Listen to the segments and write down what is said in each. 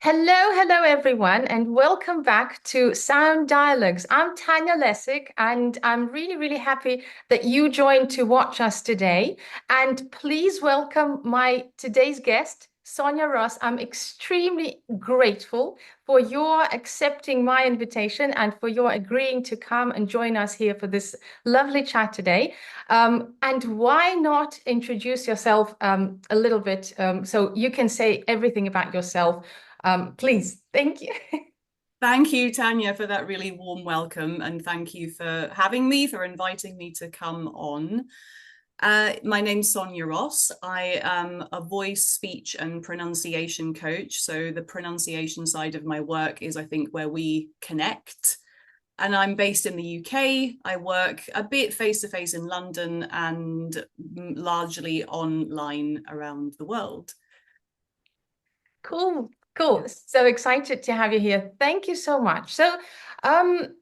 Hello everyone, and welcome back to Sound Dialogues. I'm Tanya Lesyk, and I'm really happy that you joined to watch us today. And please welcome my today's guest, Sonya Ross. I'm extremely grateful for your accepting my invitation and for your agreeing to come and join us here for this lovely chat today. And why not introduce yourself a little bit so you can say everything about yourself. Please, thank you. Thank you, Tanya, for that really warm welcome. And thank you for having me, for inviting me to come on. My name's Sonya Ross. I am a voice, speech, and pronunciation coach. So the pronunciation side of my work is, I think, where we connect. And I'm based in the UK. I work a bit face to face in London and largely online around the world. Cool, cool. So excited to have you here. Thank you so much. Um,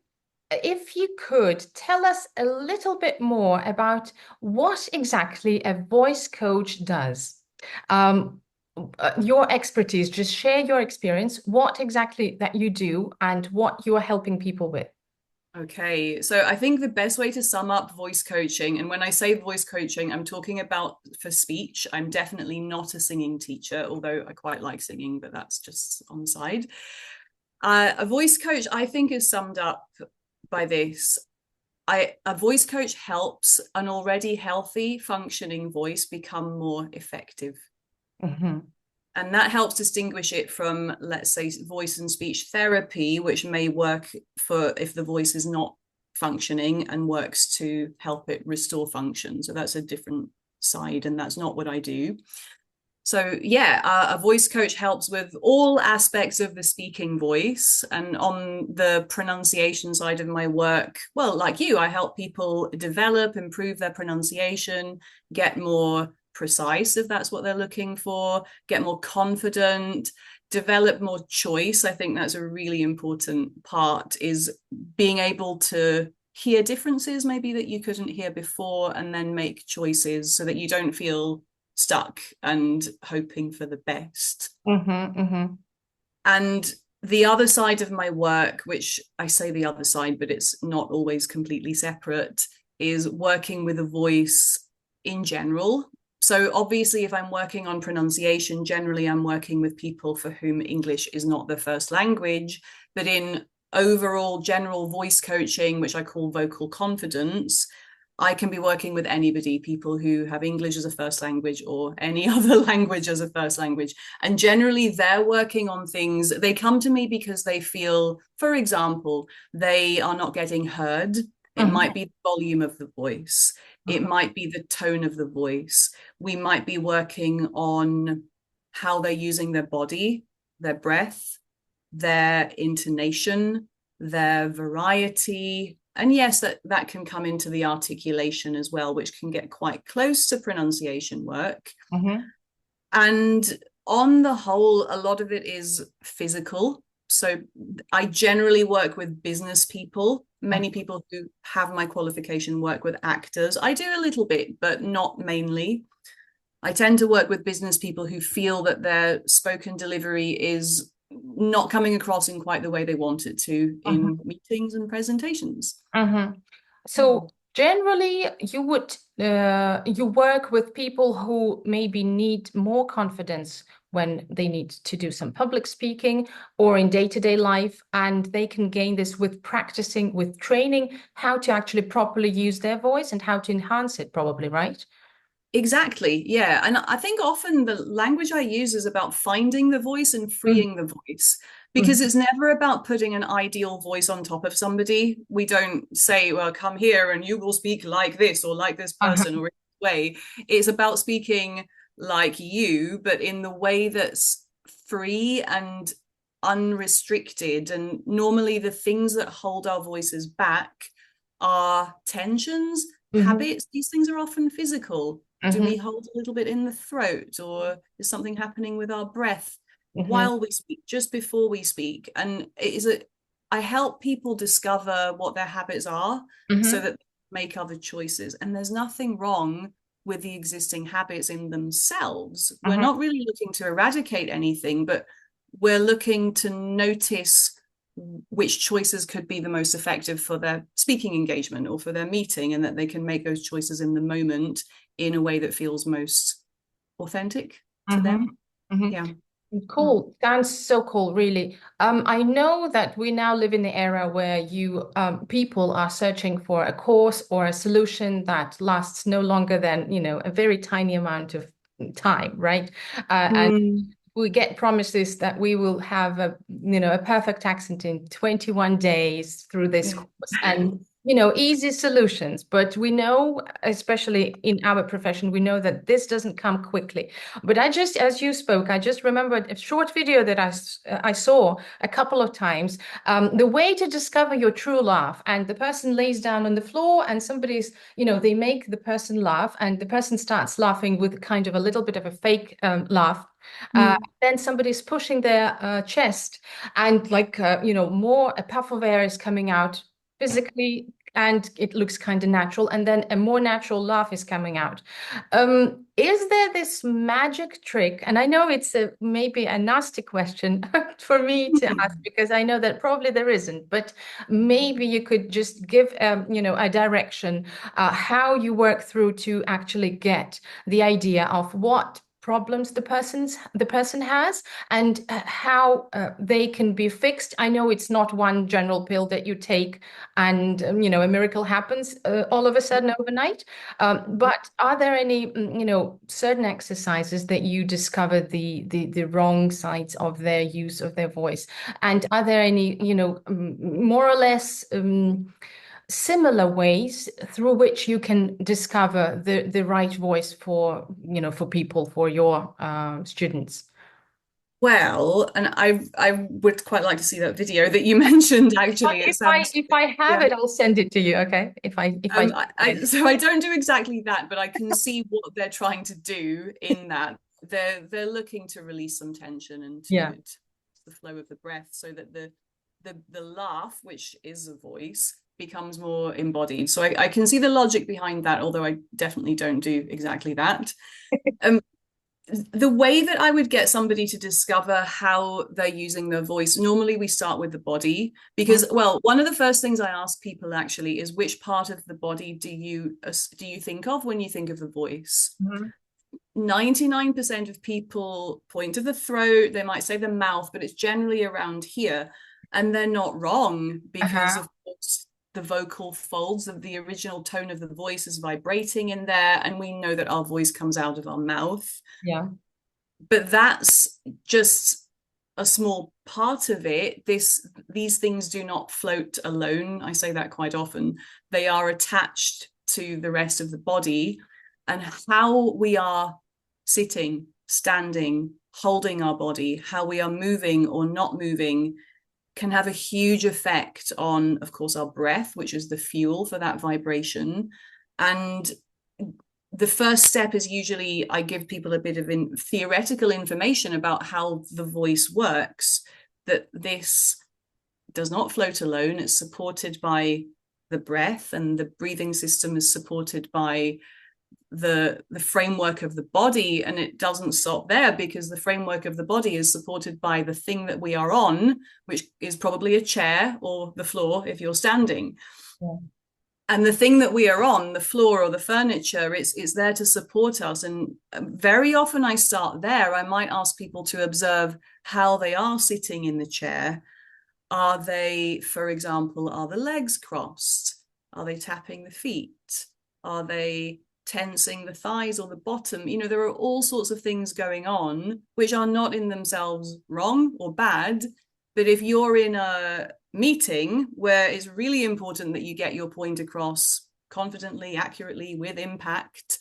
if you could tell us a little bit more about what exactly a voice coach does. Um, your expertise, just share your experience, what exactly that you do and what you're helping people with. Okay, so I think the best way to sum up voice coaching, and when I say voice coaching, I'm talking about for speech. I'm definitely not a singing teacher, although I quite like singing, but that's just on the side. A voice coach, I think, is summed up by this. A voice coach helps an already healthy, functioning voice become more effective. Mhm. And that helps distinguish it from, let's say, voice and speech therapy, which may work for if the voice is not functioning and works to help it restore function. So that's a different side, and that's not what I do. So yeah, a voice coach helps with all aspects of the speaking voice. And on the pronunciation side of my work, well, like you, I help people develop, improve their pronunciation, get more precise if that's what they're looking for, get more confident, develop more choice. I think that's a really important part, is being able to hear differences maybe that you couldn't hear before, and then make choices so that you don't feel stuck and hoping for the best. Mm-hmm. And the other side of my work, which I say the other side, but it's not always completely separate, is working with a voice in general. So obviously, if I'm working on pronunciation, generally I'm working with people for whom English is not their first language. But in overall general voice coaching, which I call vocal confidence, I can be working with anybody, people who have English as a first language or any other language as a first language. And generally, they're working on things. They come to me because they feel, for example, they are not getting heard. It might be the volume of the voice, it might be the tone of the voice. We might be working on how they're using their body, their breath, their intonation, their variety. And yes, that can come into the articulation as well, which can get quite close to pronunciation work. Mm-hmm. And on the whole, a lot of it is physical. So I generally work with business people. Many people who have my qualification work with actors. I do a little bit, but not mainly. I tend to work with business people who feel that their spoken delivery is not coming across in quite the way they want it to in meetings and presentations. Mm-hmm. So generally, you work with people who maybe need more confidence when they need to do some public speaking or in day-to-day life, and they can gain this with practicing, with training, how to actually properly use their voice and how to enhance it, probably, right? Exactly. Yeah. And I think often the language I use is about finding the voice and freeing the voice, because Mm-hmm. it's never about putting an ideal voice on top of somebody. We don't say, well, come here and you will speak like this or like this Uh-huh. person or in this way. It's about speaking like you, but in the way that's free and unrestricted. And normally the things that hold our voices back are tensions, Mm-hmm. habits. These things are often physical. Do Mm-hmm. we hold a little bit in the throat, or is something happening with our breath Mm-hmm. while we speak, just before we speak? And I help people discover what their habits are so Mm-hmm. that they make other choices. And there's nothing wrong with the existing habits in themselves. We're Mm-hmm. not really looking to eradicate anything, but we're looking to notice which choices could be the most effective for their speaking engagement or for their meeting, and that they can make those choices in the moment in a way that feels most authentic to Mm-hmm. them. Yeah. Cool. Sounds so cool, really. I know that we now live in the era where people are searching for a course or a solution that lasts no longer than, a very tiny amount of time, right? And Mm. we get promises that we will have a perfect accent in 21 days through this Yeah. course and, easy solutions. But we know, especially in our profession, we know that this doesn't come quickly. But as you spoke, I just remembered a short video that I saw a couple of times. The way to discover your true laugh, and the person lays down on the floor and they make the person laugh and the person starts laughing with kind of a little bit of a fake laugh. Mm. Then somebody's pushing their chest and more a puff of air is coming out physically and it looks kind of natural. And then a more natural laugh is coming out. Is there this magic trick? And I know it's maybe a nasty question for me to ask because I know that probably there isn't, but maybe you could just give, a direction, how you work through to actually get the idea of what problems the person has and how they can be fixed. I know it's not one general pill that you take and a miracle happens all of a sudden overnight. But are there any certain exercises that you discover the wrong sides of their use of their voice? And are there any more or less similar ways through which you can discover the right voice for people, for your students? Well, and I would quite like to see that video that you mentioned. If I Actually, it if I sounds, if I have yeah. it, I'll send it to you. Okay. If I So I don't do exactly that, but I can see what they're trying to do in that. They're looking to release some tension and yeah. to the flow of the breath, so that the laugh, which is a voice, becomes more embodied. So I can see the logic behind that, although I definitely don't do exactly that. Um, the way that I would get somebody to discover how they're using their voice, normally we start with the body, because, well, one of the first things I ask people actually is, which part of the body do you think of when you think of the voice? Mhm. 99% of people point to the throat, they might say the mouth, but it's generally around here. And they're not wrong, because Uh-huh. of course the vocal folds of the original tone of the voice is vibrating in there, and we know that our voice comes out of our mouth. Yeah. But that's just a small part of it. These things do not float alone. I say that quite often. They are attached to the rest of the body, and how we are sitting, standing, holding our body, how we are moving or not moving, can have a huge effect on, of course, our breath, which is the fuel for that vibration. And the first step is usually I give people a bit of theoretical information about how the voice works, that this does not float alone. It's supported by the breath, and the breathing system is supported by the framework of the body. And it doesn't stop there, because the framework of the body is supported by the thing that we are on, which is probably a chair or the floor if you're standing. Yeah. And the thing that we are on, the floor or the furniture, it's there to support us. And very often I start there. I might ask people to observe how they are sitting in the chair. Are they, for example, are the legs crossed? Are they tapping the feet? Are they tensing the thighs or the bottom? There are all sorts of things going on which are not in themselves wrong or bad. But if you're in a meeting where it's really important that you get your point across confidently, accurately, with impact,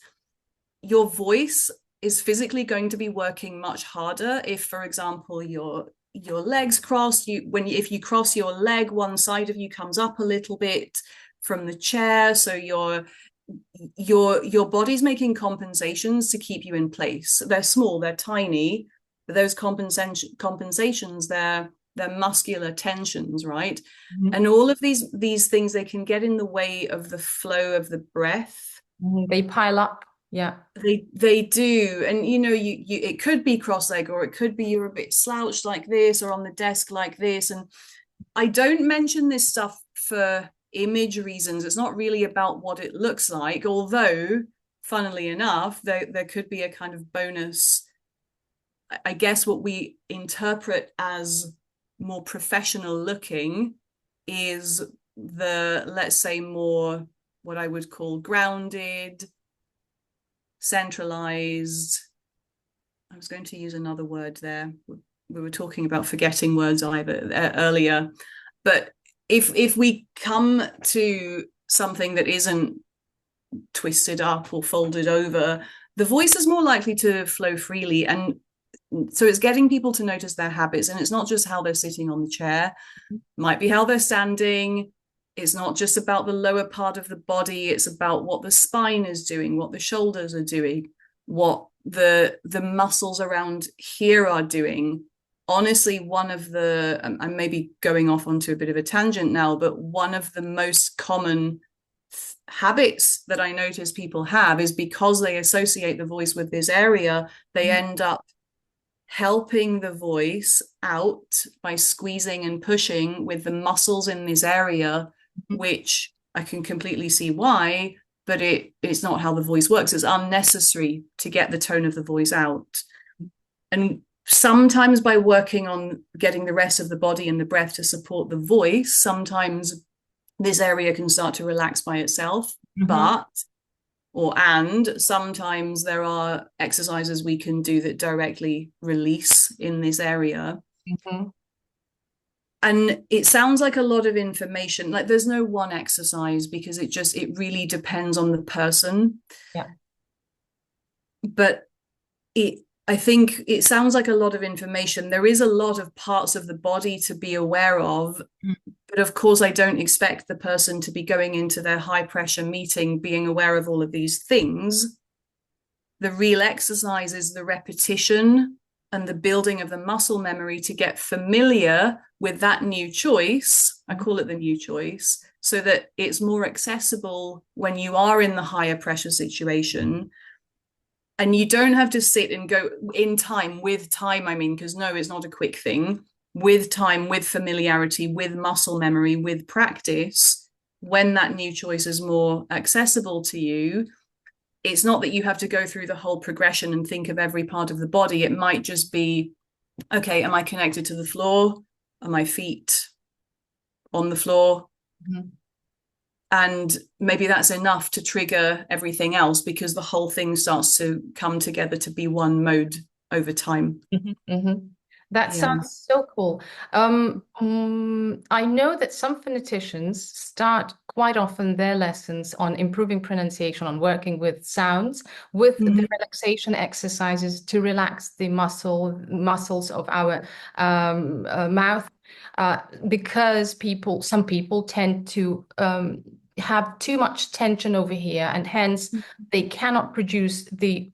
your voice is physically going to be working much harder if, for example, your legs crossed. If you cross your leg, one side of you comes up a little bit from the chair, so your body's making compensations to keep you in place. They're small, they're tiny, but those compensations, they're muscular tensions, right? Mhm. And all of these things, they can get in the way of the flow of the breath. They pile up. Yeah. They do. And you it could be cross-legged, or it could be you're a bit slouched like this, or on the desk like this. And I don't mention this stuff for image reasons. It's not really about what it looks like, although funnily enough, there could be a kind of bonus. I guess what we interpret as more professional looking is the, let's say, more what I would call grounded, centralized. I was going to use another word there. We were talking about forgetting words either earlier, but if we come to something that isn't twisted up or folded over, the voice is more likely to flow freely. And so it's getting people to notice their habits, and it's not just how they're sitting on the chair, it might be how they're standing. It's not just about the lower part of the body, it's about what the spine is doing, what the shoulders are doing, what the muscles around here are doing. Honestly, one of the, I'm maybe going off onto a bit of a tangent now, but one of the most common habits that I notice people have is because they associate the voice with this area, they end up helping the voice out by squeezing and pushing with the muscles in this area, which I can completely see why, but it's not how the voice works. It's unnecessary to get the tone of the voice out. And sometimes by working on getting the rest of the body and the breath to support the voice, sometimes this area can start to relax by itself. And sometimes there are exercises we can do that directly release in this area. And it sounds like a lot of information. Like there's no one exercise, because it really depends on the person. Yeah. But I think it sounds like a lot of information. There is a lot of parts of the body to be aware of. But of course, I don't expect the person to be going into their high pressure meeting being aware of all of these things. The real exercise is the repetition and the building of the muscle memory to get familiar with that new choice. I call it the new choice, so that it's more accessible when you are in the higher pressure situation. And you don't have to sit and go in time, with time, I mean, because no, it's not a quick thing. With time, with familiarity, with muscle memory, with practice, when that new choice is more accessible to you, it's not that you have to go through the whole progression and think of every part of the body. It might just be, okay, am I connected to the floor? Are my feet on the floor? And maybe that's enough to trigger everything else, because the whole thing starts to come together to be one mode over time. That sounds so cool. I know that some phoneticians start quite often their lessons on improving pronunciation, on working with sounds, with the relaxation exercises to relax the muscles of our mouth, because some people tend to have too much tension over here, and hence they cannot produce the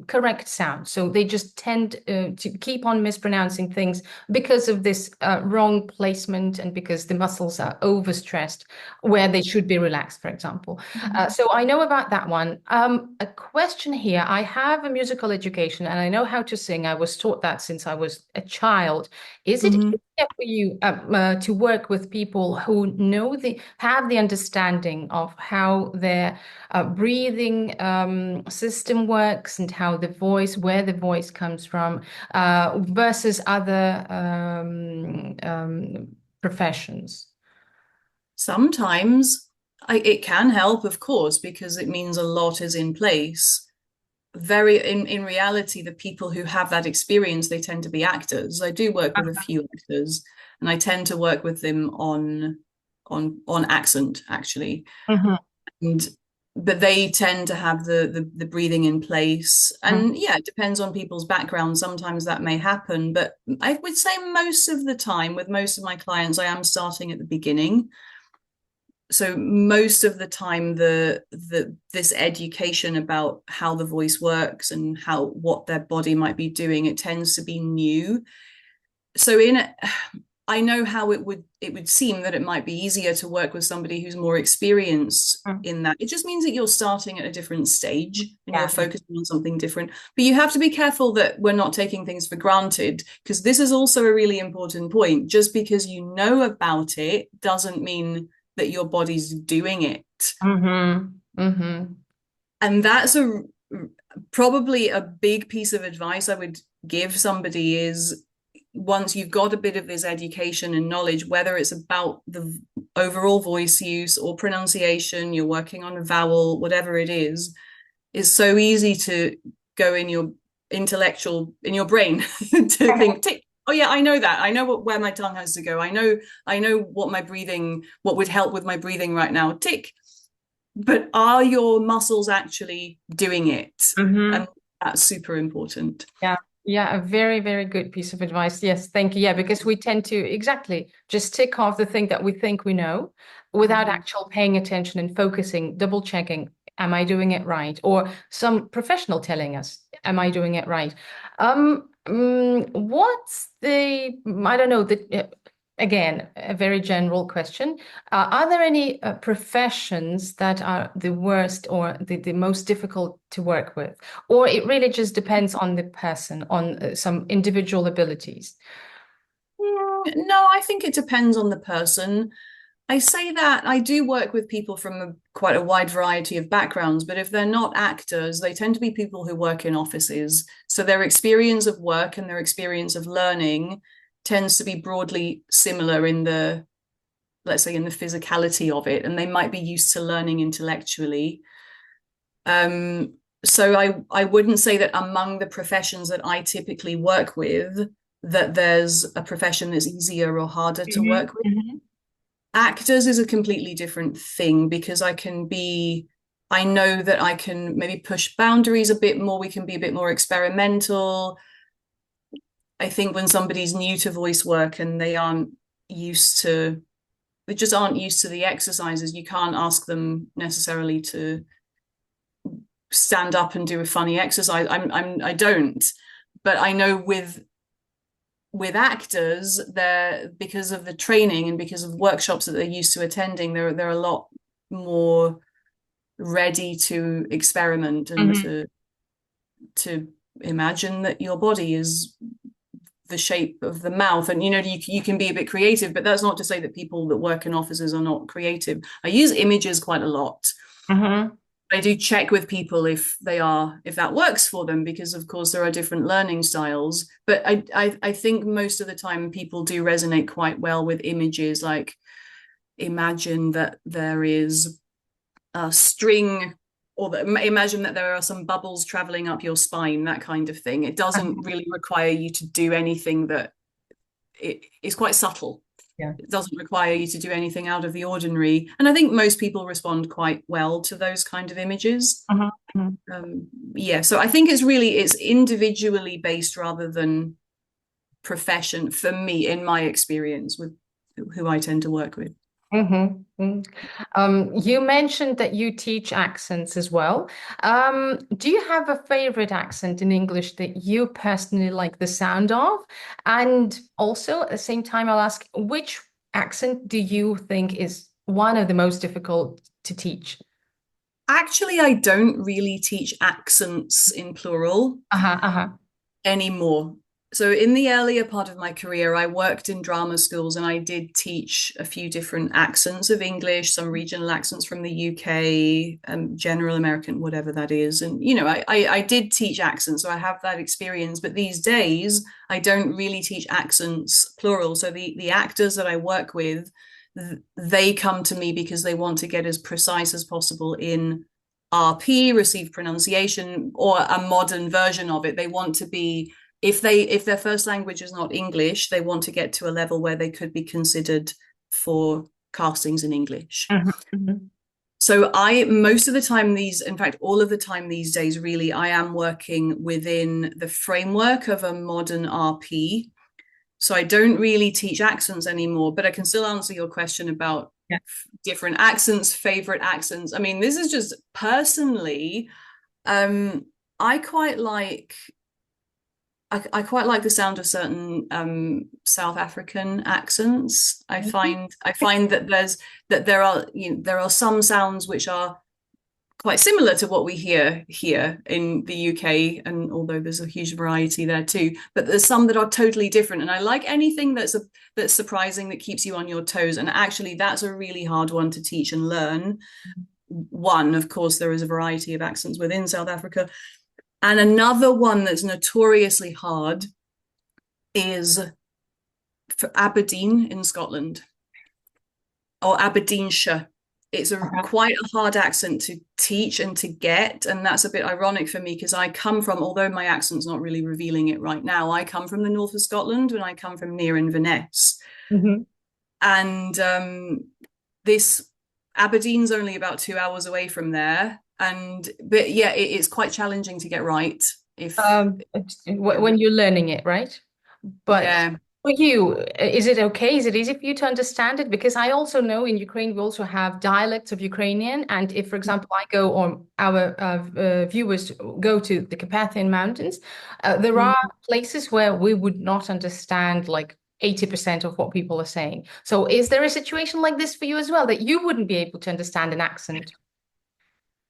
correct sound. So they just tend to keep on mispronouncing things because of this wrong placement, and because the muscles are overstressed where they should be relaxed, for example. So I know about that one. A question here. I have a musical education and I know how to sing. I was taught that since I was a child. Is it easier for you to work with people who have the understanding of how their breathing system works, and how where the voice comes from, versus other professions? Sometimes it can help, of course, because it means a lot is in place. In reality, the people who have that experience, they tend to be actors. I do work with a few actors, and I tend to work with them on accent, actually. But they tend to have the breathing in place. And yeah, it depends on people's background. Sometimes that may happen, but I would say most of the time, with most of my clients, I am starting at the beginning. So most of the time, this education about how the voice works and what their body might be doing, it tends to be new. So I know how it would seem that it might be easier to work with somebody who's more experienced Mm. in that. It just means that you're starting at a different stage and you're Yeah. focusing on something different. But you have to be careful that we're not taking things for granted, because this is also a really important point. Just because you know about it doesn't mean that your body's doing it. Mm-hmm. Mm-hmm. And that's a probably a big piece of advice I would give somebody is, once you've got a bit of this education and knowledge, whether it's about the overall voice use or pronunciation, you're working on a vowel, whatever it is so easy to go in your in your brain to think, tick, oh yeah, I know that. I know where my tongue has to go. I know what would help with my breathing right now. Tick. But are your muscles actually doing it? Mm-hmm. And that's super important. Yeah. Yeah, a very, very good piece of advice. Yes, thank you. Yeah, because we tend to exactly just tick off the thing that we think we know without Mm-hmm. actual paying attention and focusing, double checking, am I doing it right? Or some professional telling us, am I doing it right? What's I don't know, again, a very general question. Are there any professions that are the worst or the most difficult to work with? Or it really just depends on the person, on some individual abilities. No, I think it depends on the person. I say that I do work with people from quite a wide variety of backgrounds, but if they're not actors, they tend to be people who work in offices. So their experience of work and their experience of learning tends to be broadly similar in the, let's say, in the physicality of it, and they might be used to learning intellectually. So I wouldn't say that among the professions that I typically work with, that there's a profession that's easier or harder to Mhm, work with. mhm, Actors is a completely different thing, because I know that I can maybe push boundaries a bit more. We can be a bit more experimental. I think when somebody's new to voice work and used to, they just aren't used to the exercises, you can't ask them necessarily to stand up and do a funny exercise. I don't, but I know with actors, they're, because of the training and because of workshops that they're used to attending, they're a lot more ready to experiment and mhm, to imagine that your body is the shape of the mouth. And you can be a bit creative, but that's not to say that people that work in offices are not creative. I use images quite a lot. mhm, I do check with people if that works for them, because of course there are different learning styles. But I think most of the time people do resonate quite well with images, like imagine that there is a string, or imagine that there are some bubbles traveling up your spine, that kind of thing. It doesn't really require you to do anything that it is quite subtle. yeah. It doesn't require you to do anything out of the ordinary. And I think most people respond quite well to those kind of images. Mhm, mhm. Um, yeah, so I think it's individually based rather than profession, for me, in my experience with who I tend to work with. Mhm, mhm. You mentioned that you teach accents as well. Do you have a favorite accent in English that you personally like the sound of? And also, at the same time, I'll ask, which accent do you think is one of the most difficult to teach? Actually, I don't really teach accents in plural Uh-huh, uh-huh. anymore. So in the earlier part of my career, I worked in drama schools and I did teach a few different accents of English, some regional accents from the UK, general American, whatever that is. And, I did teach accents, so I have that experience. But these days, I don't really teach accents plural. So the actors that I work with, they come to me because they want to get as precise as possible in RP, received pronunciation, or a modern version of it. They want to be, if their first language is not English, they want to get to a level where they could be considered for castings in English. Mhm, mhm, So I, most of the time in fact, all of the time these days, really, I am working within the framework of a modern RP. So I don't really teach accents anymore, but I can still answer your question about yeah. different accents, favorite accents. I mean, this is just personally, I quite like I quite like the sound of certain South African accents. I find that there are some sounds which are quite similar to what we hear here in the UK, and although there's a huge variety there too, but there's some that are totally different. And I like anything that's surprising, that keeps you on your toes. And actually, that's a really hard one to teach and learn. One, of course, there is a variety of accents within South Africa, and another one that's notoriously hard is for Aberdeen in Scotland, or Aberdeenshire. It's a Uh-huh. quite a hard accent to teach and to get, and that's a bit ironic for me because I come from, although my accent's not really revealing it right now, I come from the north of Scotland, and I come from near Inverness, Mhm. and this Aberdeen's only about 2 hours away from there, and but yeah, it's quite challenging to get right. If yeah, When you're learning it, right? But yeah. for you, is it okay? Is it easy for you to understand it? Because I also know in Ukraine, we also have dialects of Ukrainian. And if, for example, I go or our viewers go to the Carpathian Mountains, there are Mm. places where we would not understand like 80% of what people are saying. So is there a situation like this for you as well, that you wouldn't be able to understand an accent?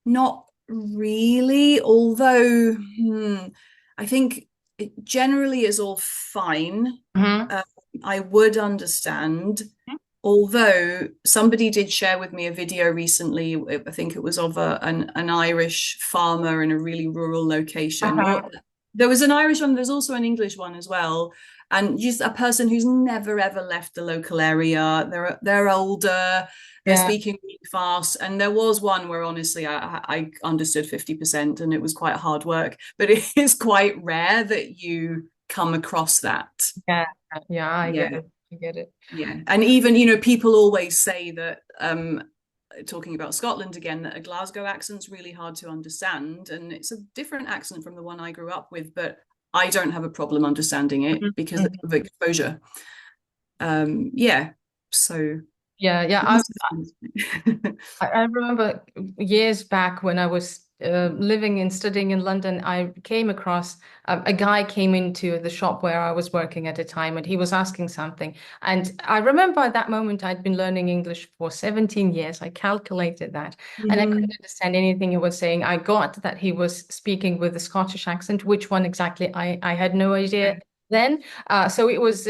Not really, although I think it generally is all fine. Hmm. Um, I would understand, although somebody did share with me a video recently. I think it was of an Irish farmer in a really rural location, or Uh-huh. there was an Irish one, there's also an English one as well, and just a person who's never ever left the local area. They're older, they're Yeah. speaking really fast, and there was one where honestly I understood 50%, and it was quite hard work, but it is quite rare that you come across that. Yeah. Yeah, I Yeah, get it. I get it. yeah. And even, people always say that, talking about Scotland again, that a Glasgow accent's really hard to understand. And it's a different accent from the one I grew up with, but I don't have a problem understanding it Mhm. because Mhm. of exposure. Yeah. So Yeah, yeah. it must have been. I remember years back when I was living and studying in London, I came across a guy came into the shop where I was working at the time, and he was asking something. And I remember at that moment I'd been learning English for 17 years. I calculated that, and I couldn't Mhm. understand anything he was saying. I got that he was speaking with a Scottish accent. Which one exactly? I had no idea then. So it was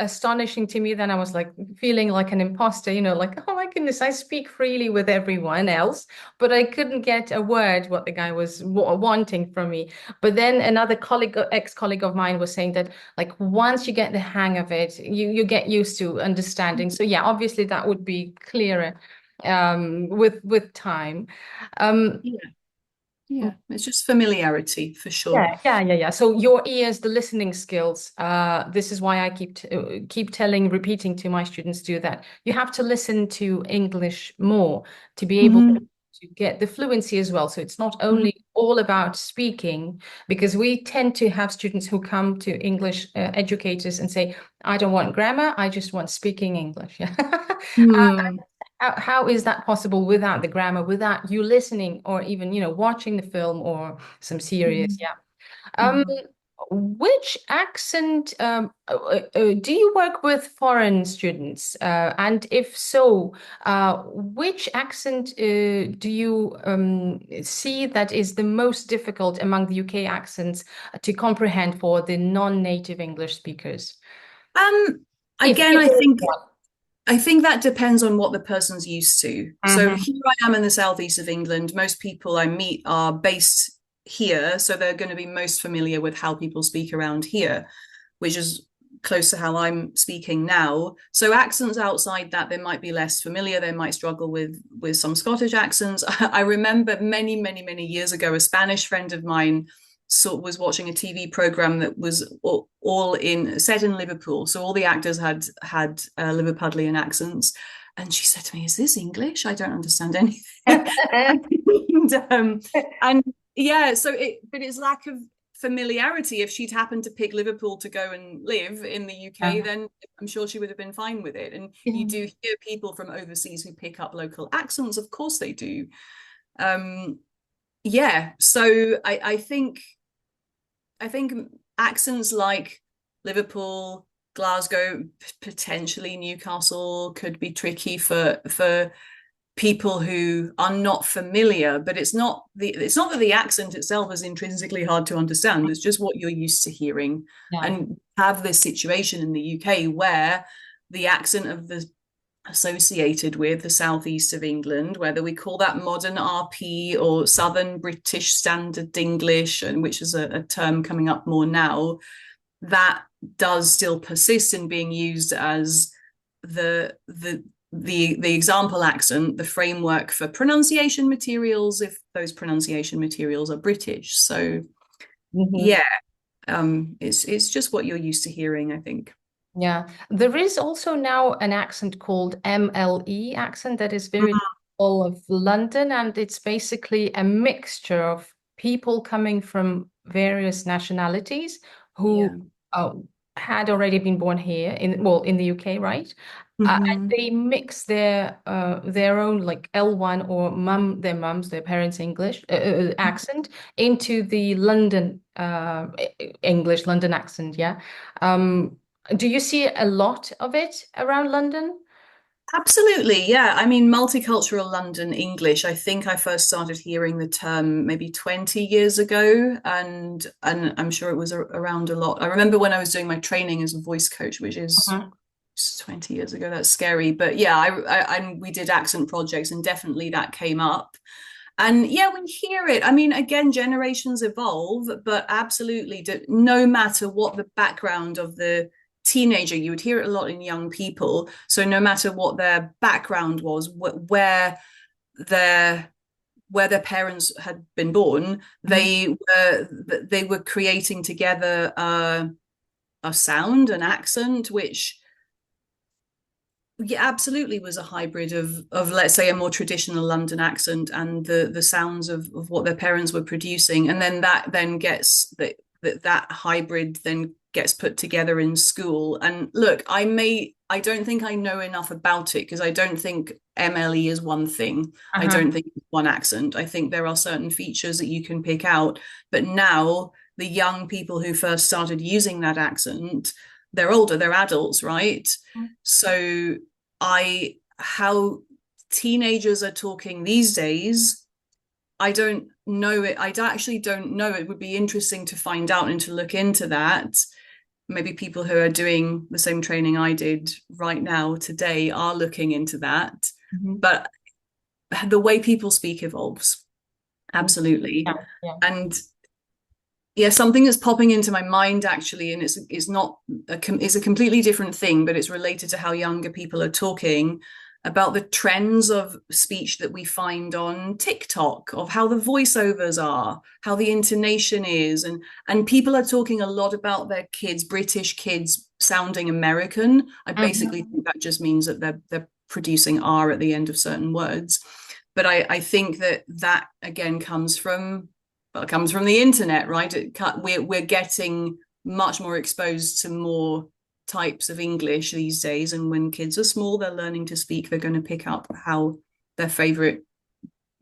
astonishing to me. Then I was like feeling like an imposter, like, oh my goodness, I speak freely with everyone else, but I couldn't get a word what the guy was wanting from me. But then another colleague, ex-colleague of mine was saying that like once you get the hang of it, you get used to understanding. So yeah, obviously that would be clearer with time. Um, Yeah, yeah. It's just familiarity for sure. yeah. So your ears, the listening skills, this is why I keep repeating to my students do that. You have to listen to English more to be able Mhm. to get the fluency as well. So it's not Mhm. only all about speaking, because we tend to have students who come to English educators and say, I don't want grammar, I just want speaking English. Yeah. Hmm. How is that possible without the grammar, without you listening or even, watching the film or some series? Mhm. Yeah. Um, Mhm. which accent do you work with foreign students? And if so, which accent do you see that is the most difficult among the UK accents to comprehend for the non-native English speakers? Um, Again, If I there is think one. I think that depends on what the person's used to. So Mhm. here I am in the southeast of England. Most people I meet are based here, so they're going to be most familiar with how people speak around here, which is close to how I'm speaking now. So accents outside that they might be less familiar. They might struggle with some Scottish accents. I remember many, many, many years ago, a Spanish friend of mine was watching a TV program that was all in set in Liverpool. So all the actors had Liverpudlian accents, and she said to me, "Is this English? I don't understand anything." and, and yeah, but it's lack of familiarity. If she'd happened to pick Liverpool to go and live in the UK, then I'm sure she would have been fine with it. And you do hear people from overseas who pick up local accents. Of course they do. Um, yeah, so I think accents like Liverpool, Glasgow, potentially Newcastle could be tricky for people who are not familiar, but it's not that the accent itself is intrinsically hard to understand. It's just what you're used to hearing. Yeah. And have this situation in the UK where the accent of the associated with the southeast of England, whether we call that modern RP or Southern British Standard English, and which is a term coming up more now, that does still persist in being used as the example accent, the framework for pronunciation materials, if those pronunciation materials are British. So Mhm. yeah, it's just what you're used to hearing, I think. Yeah, there is also now an accent called MLE accent that is very Mhm. typical of London, and it's basically a mixture of people coming from various nationalities who Yeah. uh, had already been born here in the UK, right? And Mm-hmm. they mix their own like L1 or their parents' English accent into the London English, London accent, yeah. Um, do you see a lot of it around London? Absolutely, yeah. I mean, multicultural London English. I think I first started hearing the term maybe 20 years ago, and I'm sure it was around a lot. I remember when I was doing my training as a voice coach, which is Mhm. 20 years ago. That's scary, but yeah, and we did accent projects, and definitely that came up. And yeah, we hear it. I mean, again, generations evolve, but absolutely, no matter what the background of the teenager, you would hear it a lot in young people. So no matter what their background was, their where their parents had been born, Mhm. they were creating together a sound, an accent, which yeah, absolutely was a hybrid of let's say a more traditional London accent and the sounds of what their parents were producing, and then that hybrid then gets put together in school. And look, I don't think I know enough about it because I don't think MLE is one thing. I Uh-huh. don't think it's one accent. I think there are certain features that you can pick out, but now the young people who first started using that accent, they're older, they're adults, right? So how teenagers are talking these days, I don't know it. I actually don't know. It would be interesting to find out and to look into that. Maybe people who are doing the same training I did right now today are looking into that. Mhm. But the way people speak evolves. Absolutely. Yeah, yeah. And yeah, something that's popping into my mind actually, and it's not it's a completely different thing, but it's related to how younger people are talking about the trends of speech that we find on TikTok, of how the voiceovers are, how the intonation is, and people are talking a lot about their kids, British kids sounding American. I basically Mhm. think that just means that they're producing R at the end of certain words. But I think that again comes from well, it comes from the internet, right? We're getting much more exposed to more types of English these days, and when kids are small, they're learning to speak. They're going to pick up how their favorite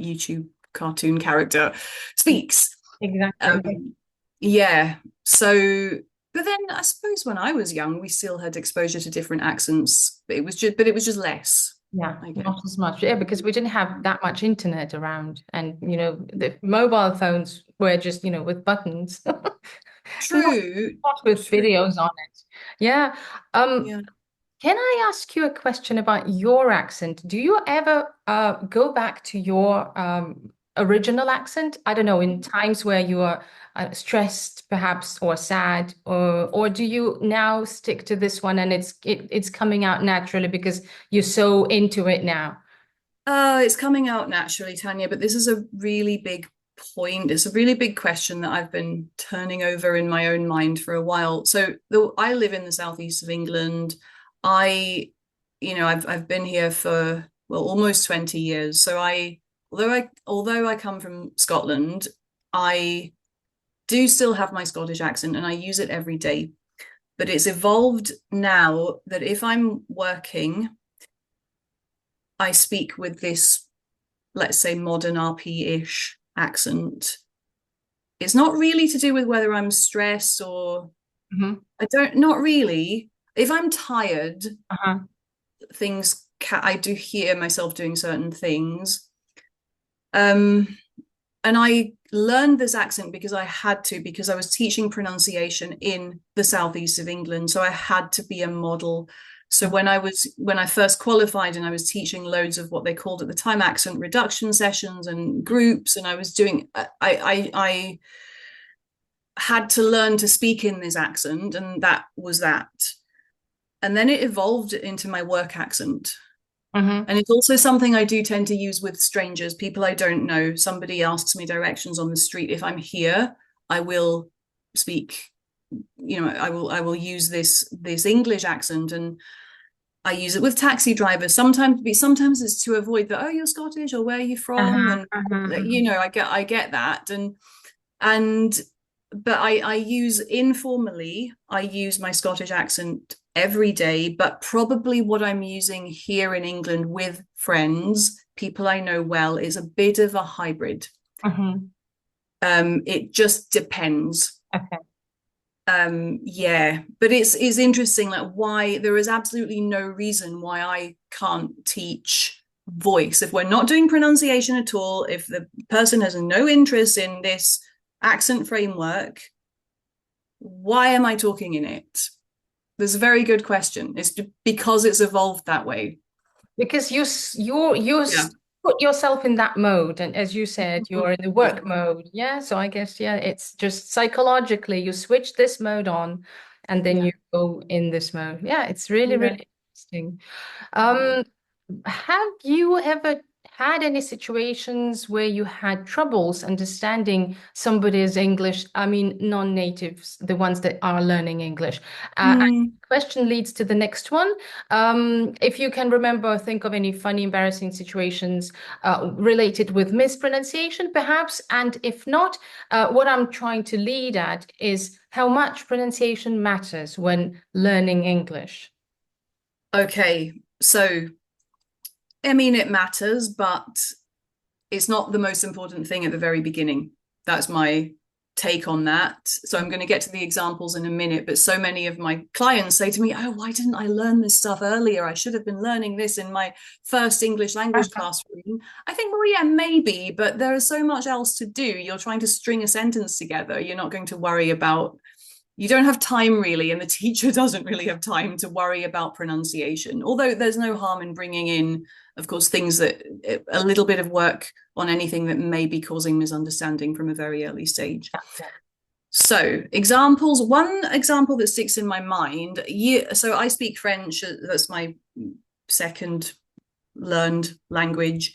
YouTube cartoon character speaks. Exactly. Um, yeah. So, but then I suppose when I was young, we still had exposure to different accents, but it was just less, Yeah, I guess. not as much. Yeah, because we didn't have that much internet around, and the mobile phones were just with buttons, not True. not with True. videos on it. Yeah. Um, Yeah. Can I ask you a question about your accent? Do you ever go back to your original accent? I don't know, in times where you are stressed, perhaps, or sad, or do you now stick to this one and it's coming out naturally because you're so into it now? It's coming out naturally, Tanya, but this is a really big point. It's a really big question that I've been turning over in my own mind for a while. So, though I live in the southeast of England, I, I've been here for well almost 20 years. So although I come from Scotland, I do still have my Scottish accent and I use it every day. But it's evolved now that if I'm working, I speak with this let's say modern RP-ish accent. it's not really to do with whether I'm stressed or Hmm. not really. If I'm tired, Uh-huh. I do hear myself doing certain things. Um, and I learned this accent because I had to, because I was teaching pronunciation in the southeast of England. So I had to be a model. So when I first qualified and I was teaching loads of what they called at the time accent reduction sessions and groups, and I was doing, I had to learn to speak in this accent, and that was that. And then it evolved into my work accent. Hmm. And it's also something I do tend to use with strangers, people I don't know. Somebody asks me directions on the street. If I'm here, I will speak, I will use this English accent, and I use it with taxi drivers. Sometimes it's to avoid the, oh, you're Scottish, or where are you from? Uh-huh. And Uh-huh. I get that. And but I use informally, I use my Scottish accent every day, but probably what I'm using here in England with friends, people I know well, is a bit of a hybrid. Uh-huh. It just depends. Okay. Yeah, but it's interesting, like, why there is absolutely no reason why I can't teach voice if we're not doing pronunciation at all. If the person has no interest in this accent framework, why am I talking in it? There's a very good question. It's because it's evolved that way. Because Yeah. put yourself in that mode, and as you said, you're in the Yeah. work mode. Yeah, so I guess yeah, it's just psychologically you switch this mode on, and then Yeah. you go in this mode. Yeah, it's really Yeah. really interesting. Yeah. Um, have you ever had any situations where you had troubles understanding somebody's English? I mean, non-natives, the ones that are learning English. And Mm. question leads to the next one. If you can remember, think of any funny, embarrassing situations related with mispronunciation, perhaps. And if not, what I'm trying to lead at is how much pronunciation matters when learning English. Okay. So, I mean, it matters, but it's not the most important thing at the very beginning. That's my take on that. So I'm going to get to the examples in a minute, but so many of my clients say to me, oh, why didn't I learn this stuff earlier? I should have been learning this in my first English language classroom. I think, well, yeah, maybe, but there is so much else to do. You're trying to string a sentence together. You're not going to worry about, you don't have time really, and the teacher doesn't really have time to worry about pronunciation. Although there's no harm in bringing in, of course, things that a little bit of work on anything that may be causing misunderstanding from a very early stage. So, examples. One example that sticks in my mind. So I speak French. That's my second learned language.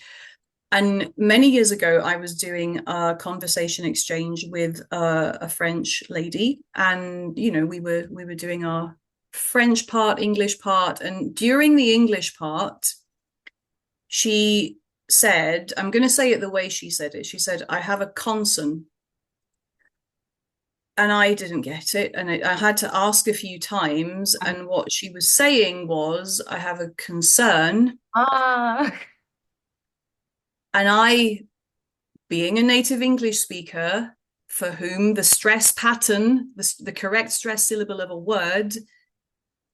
And many years ago, I was doing a conversation exchange with a French lady, and we were doing our French part, English part, and during the English part, she said, I'm going to say it the way she said it. She said, "I have a concern," and I didn't get it, and I had to ask a few times. And what she was saying was, "I have a concern," Ah, and being a native English speaker for whom the stress pattern, the correct stress syllable of a word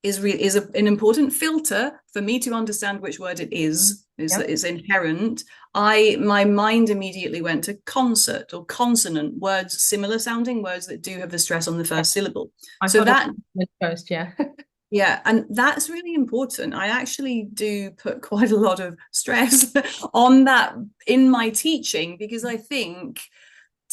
is an important filter for me to understand which word it is yep. that is inherent. My mind immediately went to concert or consonant words, similar sounding words that do have the stress on the Yeah. first syllable. I So thought of that it first, yeah. yeah, and that's really important. I actually do put quite a lot of stress on that in my teaching, because I think,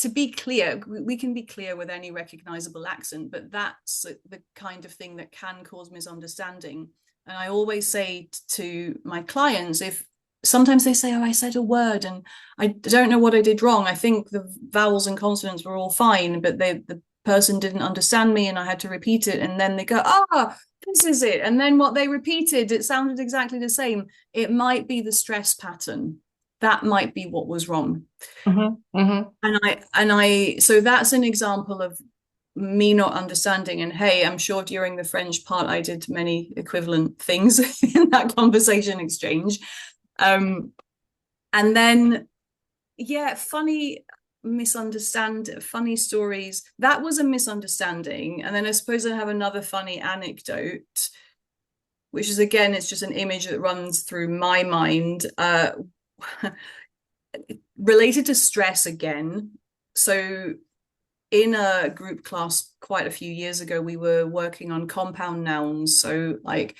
to be clear, we can be clear with any recognizable accent, but that's the kind of thing that can cause misunderstanding. And I always say to my clients, if sometimes they say, oh, I said a word and I don't know what I did wrong. I think the vowels and consonants were all fine, but the person didn't understand me and I had to repeat it. And then they go, ah, this is it. And then what they repeated, it sounded exactly the same. It might be the stress pattern. That might be what was wrong. Hmm. Hmm. And I so that's an example of me not understanding. And hey, I'm sure during the French part I did many equivalent things in that conversation exchange. And then, yeah, funny funny stories. That was a misunderstanding. And then I suppose I have another funny anecdote, which is, again, it's just an image that runs through my mind, related to stress again. So in a group class quite a few years ago, we were working on compound nouns. So like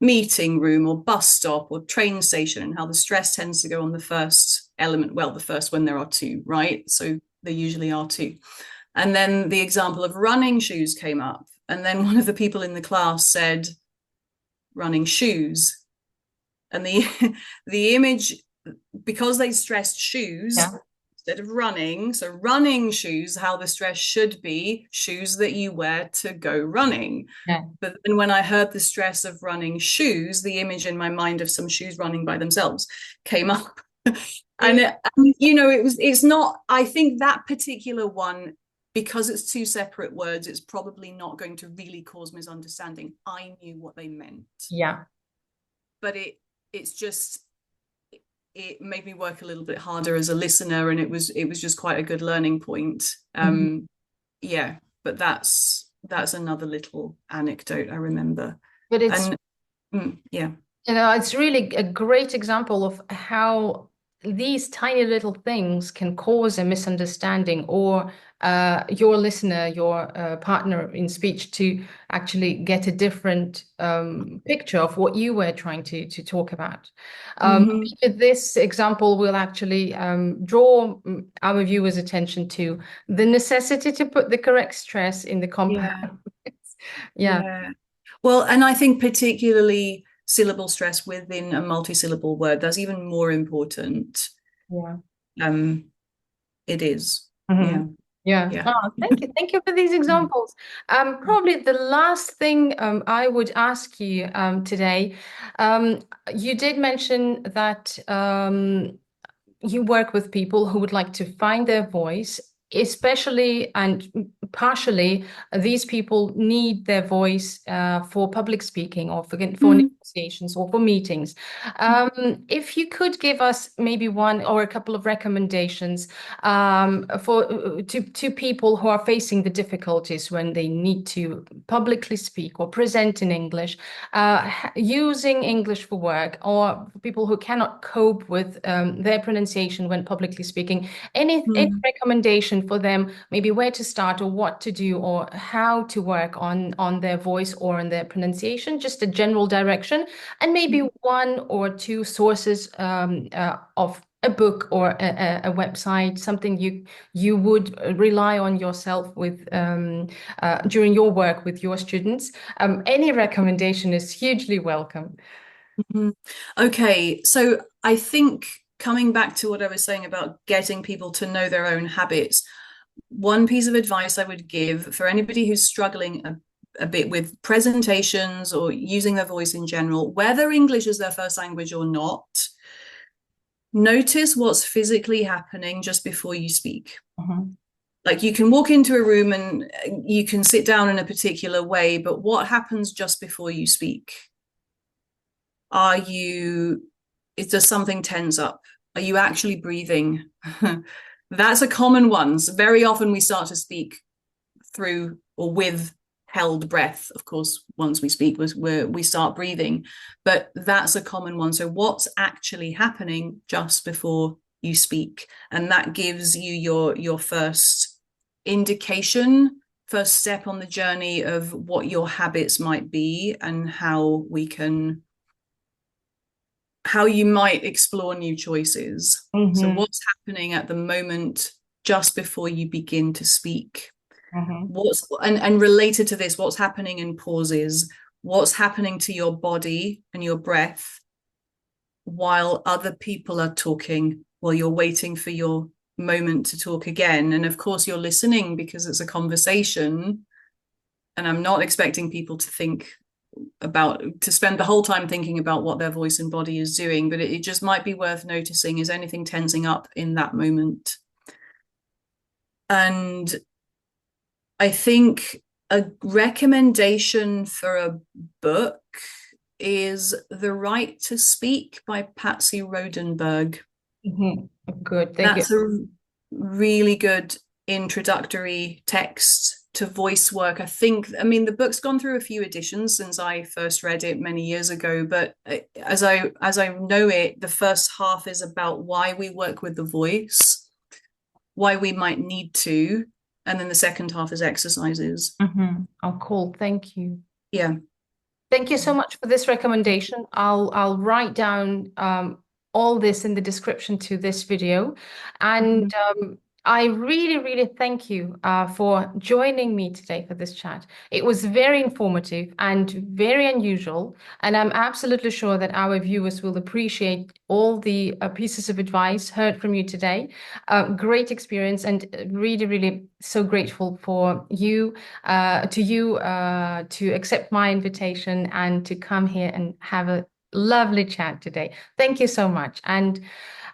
meeting room or bus stop or train station, and how the stress tends to go on the first element. Well, the first when there are two, right? So there usually are two. And then the example of running shoes came up. And then one of the people in the class said, running shoes. And the image, because they stressed shoes Yeah. instead of running, so running shoes, how the stress should be shoes that you wear to go running. Yeah. But then when I heard the stress of running shoes, the image in my mind of some shoes running by themselves came up. And, it's not, I think that particular one, because it's two separate words, it's probably not going to really cause misunderstanding. I knew what they meant. Yeah. But it's just, it made me work a little bit harder as a listener, and it was just quite a good learning point. Mhm. Yeah, but that's another little anecdote I remember. But it's And yeah. It's really a great example of how these tiny little things can cause a misunderstanding, or your listener, your partner in speech, to actually get a different picture of what you were trying to talk about. Mm-hmm. This example will actually draw our viewers' attention to the necessity to put the correct stress in the Yeah, compound. Yeah. yeah. Well, and I think particularly syllable stress within a multi-syllable word, that's even more important. Yeah. um it is. Hmm. Yeah, Yeah. yeah. Oh, thank you. Thank you for these examples. Probably the last thing I would ask you today, um, you did mention that you work with people who would like to find their voice, especially and partially, these people need their voice for public speaking, or for Mm. negotiations, or for meetings. If you could give us maybe one or a couple of recommendations for to people who are facing the difficulties when they need to publicly speak or present in English, using English for work, or for people who cannot cope with their pronunciation when publicly speaking, any Mm. recommendation for them, maybe where to start or what to do or how to work on their voice or on their pronunciation, just a general direction, and maybe one or two sources of a book or a website, something you would rely on yourself with during your work with your students. Any recommendation is hugely welcome. Mhm. Okay, so I think, coming back to what I was saying about getting people to know their own habits, one piece of advice I would give for anybody who's struggling a bit with presentations or using their voice in general, whether English is their first language or not, notice what's physically happening just before you speak. Mhm. Like, you can walk into a room and you can sit down in a particular way, but what happens just before you speak? Are you, does something tense up? Are you actually breathing? That's a common one. So very often we start to speak through or with held breath. Of course, once we speak, we start breathing, but that's a common one. So what's actually happening just before you speak? And that gives you your first indication, first step on the journey of what your habits might be, and how you might explore new choices. So Mhm. what's happening at the moment just before you begin to speak? Mhm. And related to this, what's happening in pauses? What's happening to your body and your breath while other people are talking, while you're waiting for your moment to talk again? And of course, you're listening because it's a conversation. And I'm not expecting people to spend the whole time thinking about what their voice and body is doing, but it just might be worth noticing, is anything tensing up in that moment? And I think a recommendation for a book is The Right to Speak by Patsy Rodenberg. Mhm. Good, thank you. That's a really good introductory text to voice work. I mean, the book's gone through a few editions since I first read it many years ago, but as I know it, the first half is about why we work with the voice, why we might need to, and then the second half is exercises. Oh, cool. Thank you. Yeah. Thank you so much for this recommendation. I'll write down all this in the description to this video. And Mhm. I really, really thank you for joining me today for this chat. It was very informative and very unusual. And I'm absolutely sure that our viewers will appreciate all the pieces of advice heard from you today. Great experience, and really, really so grateful for you to accept my invitation and to come here and have a lovely chat today. Thank you so much. And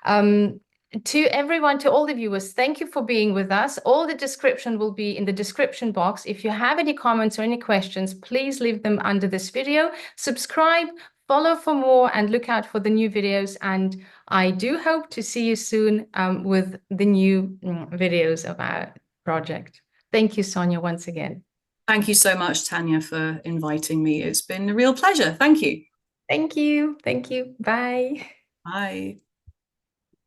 um, to everyone, to all the viewers, thank you for being with us. All the description will be in the description box. If you have any comments or any questions, please leave them under this video. Subscribe, follow for more, and look out for the new videos. And I do hope to see you soon with the new videos of our project. Thank you, Sonya, once again. Thank you so much, Tanya, for inviting me. It's been a real pleasure. Thank you. Thank you. Thank you. Bye. Bye.